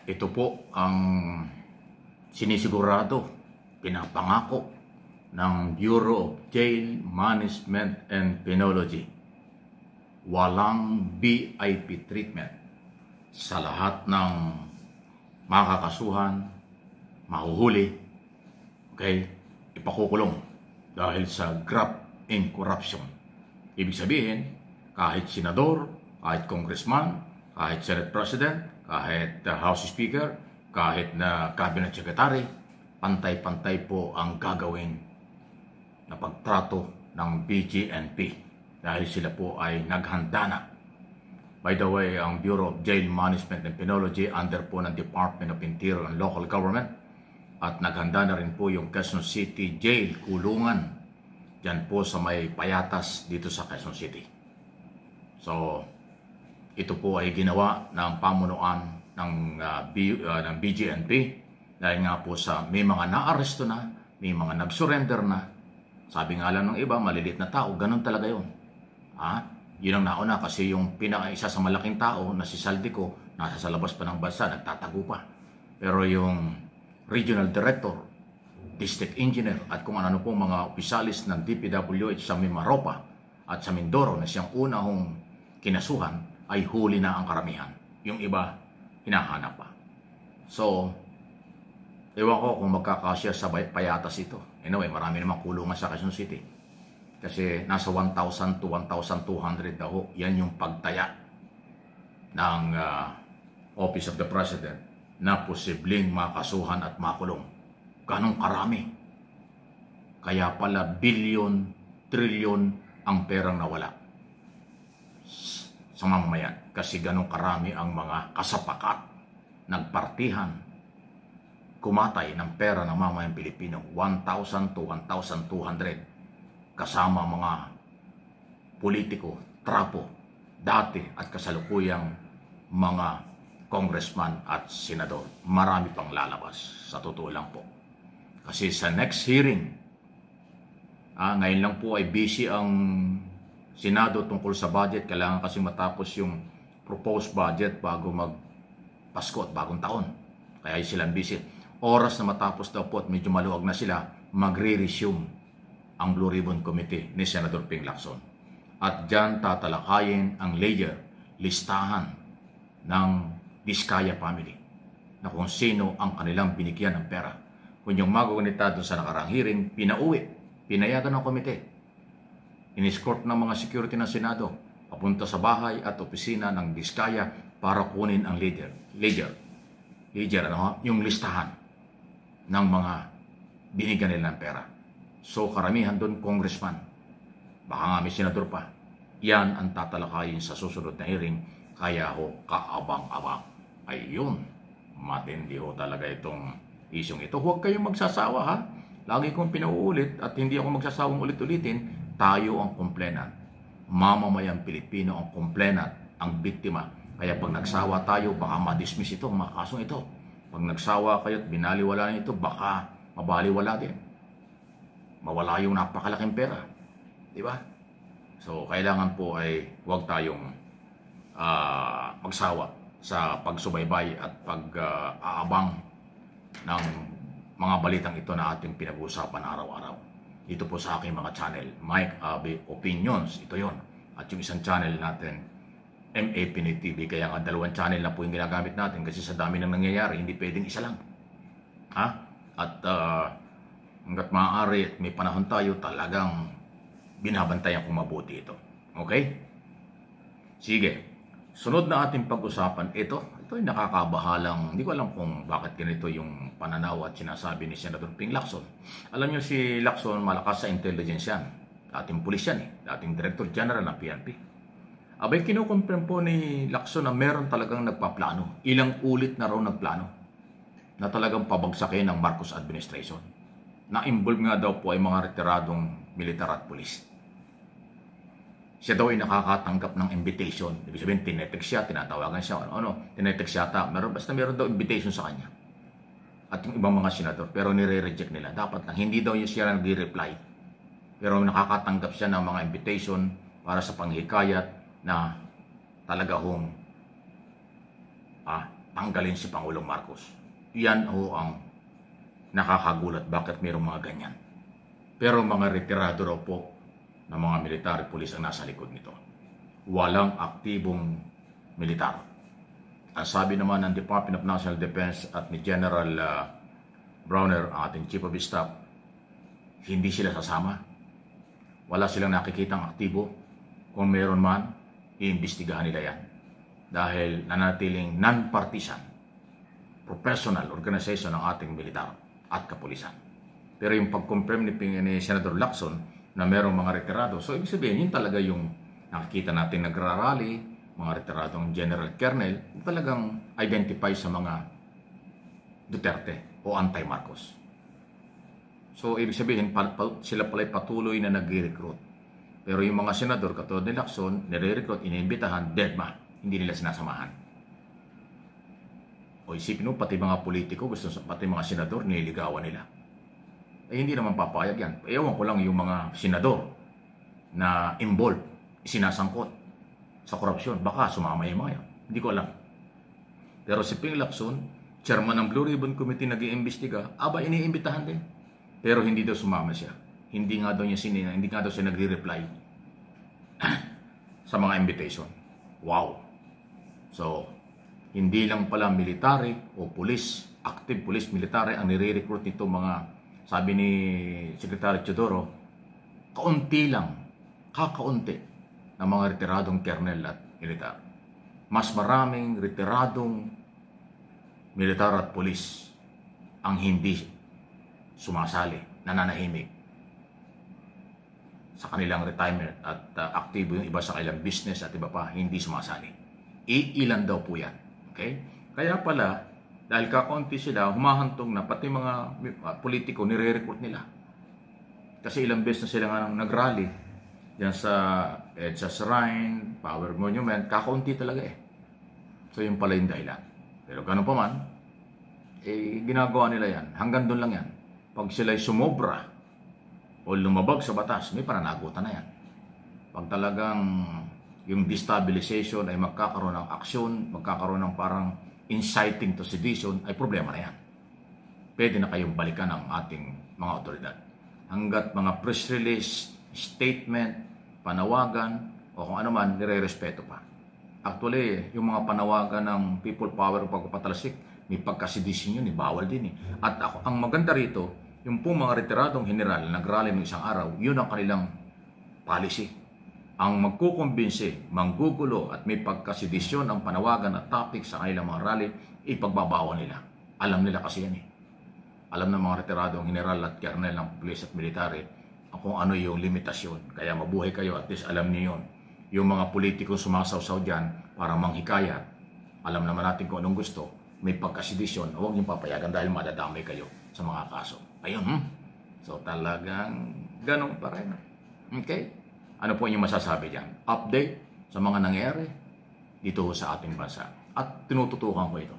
Ito po ang sinisigurado, pinapangako ng Bureau of Jail Management and Penology. Walang VIP treatment sa lahat ng makakasuhan, mahuhuli, okay, ipakukulong dahil sa graft in corruption. Ibig sabihin, kahit senador, kahit congressman, kahit Senate President, kahit House Speaker, kahit na Cabinet Secretary, pantay-pantay po ang gagawin na pagtrato ng BJNP dahil sila po ay naghanda na. By the way, ang Bureau of Jail Management and Penology under po ng Department of Interior and Local Government at naghanda na rin po yung Quezon City Jail, kulungan dyan po sa may Payatas dito sa Quezon City. So, ito po ay ginawa ng pamunuan ng BJNP dahil nga po sa may mga naaresto na, may mga nag-surrender na. Sabi nga lang ng iba, maliliit na tao, ganun talaga yun. Yun ang nauna kasi yung pinaka-isa sa malaking tao na si Saldico, nasa sa labas pa ng bansa, nagtatago pa. Pero yung regional director, district engineer at kung ano pong mga opisyalis ng DPWH sa Mimaropa at sa Mindoro na siyang unang kinasuhan, ay huli na ang karamihan. Yung iba, hinahanap pa. So, ewan ko kung magkakasya sa Payatas ito. Anyway, marami namang kulungan sa Quezon City. Kasi nasa 1,000 to 1,200 daw. Yan yung pagtaya ng Office of the President na posibleng makasuhan at makulong. Ganong karami. Kaya pala bilyon, trilyon ang perang nawala sa mamamayan kasi ganong karami ang mga kasapakat, nagpartihan, kumatay ng pera ng mamamayang Pilipino, 1,000 to 1,200 kasama mga politiko, trapo, dati at kasalukuyang mga congressman at senador. Marami pang lalabas, sa totoo lang po. Kasi sa next hearing, ngayon lang po ay busy ang Senado tungkol sa budget. Kailangan kasi matapos yung proposed budget bago mag-Pasko at bagong taon. Kaya silang busy. Oras na matapos daw po at medyo maluwag na sila, magre-resume ang Blue Ribbon Committee ni Senator Ping Lacson. At dyan tatalakayin ang layer, listahan ng Diskaya family na kung sino ang kanilang binigyan ng pera. Kung yung magagunita doon sa nakarang hearing, pinauwi, pinayagan ng komite. In-escort ng mga security ng Senado papunta sa bahay at opisina ng Diskaya para kunin ang yung listahan ng mga binigyan nila ng pera. So karamihan doon congressman, baka nga may senador pa. Yan ang tatalakayin sa susunod na hearing, kaya ho kaabang-abang. Ayun, matindi ho talaga itong isyong ito. Huwag kayong magsasawa ha. Lagi kong pinauulit at hindi ako magsasawang ulit-ulitin. Tayo ang complainant. Mamamayang Pilipino ang complainant, ang biktima. Kaya pag nagsawa tayo, baka ma-dismiss ito, mga kasong ito. Pag nagsawa kayo at binaliwala ito, baka mabaliwala din. Mawala yung napakalaking pera. Diba? So, kailangan po ay huwag tayong magsawa sa pagsubaybay at pag-aabang ng mga balitang ito na ating pinag-uusapan araw-araw. Dito po sa aking mga channel, Mike Abe Opinions, ito yon. At yung isang channel natin, MA Pinoy TV, kaya nga dalawang channel na po yung ginagamit natin kasi sa dami ng nangyayari, hindi pwedeng isa lang. At hanggat maaari at may panahon tayo, talagang binabantayan kung mabuti ito. Okay? Sige. Sunod na ating pag-usapan, ito ay nakakabahalang, hindi ko alam kung bakit ganito yung pananaw at sinasabi ni Senator Ping Lacson. Alam niyo si Lacson, malakas sa intelligence yan. Dating pulis yan dating Director General ng PNP. Abay, kinukonfirm po ni Lacson na meron talagang nagpaplano. Ilang ulit na raw nagplano na talagang pabagsakin ng Marcos administration. Na-involve nga daw po ay mga retiradong militar at pulis. Siya daw ay nakakatanggap ng invitation. Ibig sabihin, tinetext siya, tinatawagan siya, tinetext siya, basta meron daw invitation sa kanya. At yung ibang mga senador, pero nire-reject nila. Dapat lang, hindi daw siya nag-reply. Pero nakakatanggap siya ng mga invitation para sa panghikayat na talaga hong tanggalin si Pangulong Marcos. Yan ho ang nakakagulat bakit mayroong mga ganyan. Pero mga retirado raw po ng mga military police ang nasa likod nito. Walang aktibong militar. Ang sabi naman ng Department of National Defense at ni General Browner, ang ating Chief of Staff, hindi sila sasama. Wala silang nakikitang aktibo. Kung meron man, iimbestigahan nila yan. Dahil nanatiling non-partisan, professional organization ng ating militar at kapulisan. Pero yung pag-confirm ni Senator Lacson na merong mga retirado, so ibig sabihin, yun talaga yung nakikita natin nagrarally, mga retiradong General Colonel, talagang identify sa mga Duterte o anti-Marcos. So ibig sabihin, sila pala'y patuloy na nag-recruit. Pero yung mga senador, katulad ni Lacson, nire-recruit, iniimbitahan, deadma, hindi nila sinasamahan. O isipin mo, pati mga politiko, pati mga senador, nililigawan nila. Eh hindi naman papayag yan. Ewan ko lang yung mga senador na involved, sinasangkot sa korupsyon. Baka sumama yung mga yan. Hindi ko alam. Pero si Ping Lacson, chairman ng Blue Ribbon Committee, nag-iimbestiga, iniimbitahan din. Pero hindi daw sumama siya. Hindi nga daw siya nagre-reply sa mga invitation. Wow! So, hindi lang pala military o police, active police military ang nire-recruit nito mga, sabi ni Secretary Teodoro, kaunti lang, kakaunti ng mga retiradong colonel at militar. Mas maraming retiradong militar at police ang hindi sumasali, nananahimik sa kanilang retirement at aktibo yung iba sa kanilang business at iba pa, hindi sumasali. Iilan daw po yan. Okay? Kaya pala, dahil kakaunti sila, humahantong na pati mga politiko nire-recruit nila. Kasi ilang beses na sila nga nag-rally dyan sa EDSA Shrine, Power Monument, kakaunti talaga eh. So yun pala yung dahilan. Pero ganun pa man, ginagawa nila yan. Hanggang doon lang yan. Pag sila'y sumobra o lumabag sa batas, may pananagutan na yan. Pag talagang yung destabilization ay magkakaroon ng aksyon, magkakaroon ng parang inciting to sedition, ay problema na yan. Pwede na kayong balikan ng ating mga otoridad. Hanggat mga press release, statement, panawagan, o kung ano man, nire-respeto pa. Actually, yung mga panawagan ng people power o pagpapatalasik, may pagkasedisyon yun, bawal din eh. At ang maganda rito, yung pong mga retiradong general na nag-rally ng isang araw, yun ang kanilang policy. Ang magkukumbinsi, manggugulo at may pagkasedisyon ang panawagan at topic sa kanilang mga rally, ipagbabawa nila. Alam nila kasi yan eh. Alam ng mga retiradong general at colonel ng police at military kung ano yung limitasyon. Kaya mabuhay kayo, at least alam niyo yun. Yung mga politikong sumasaw-saw dyan para manghikayat, alam naman natin kung anong gusto, may pagkasedisyon, huwag niyong papayagan dahil madadamay kayo sa mga kaso. Ayun, So talagang ganun pa rin. Okay? Ano po yung masasabi dyan? Update sa mga nangyayari dito sa ating bansa. At tinututukan ko ito.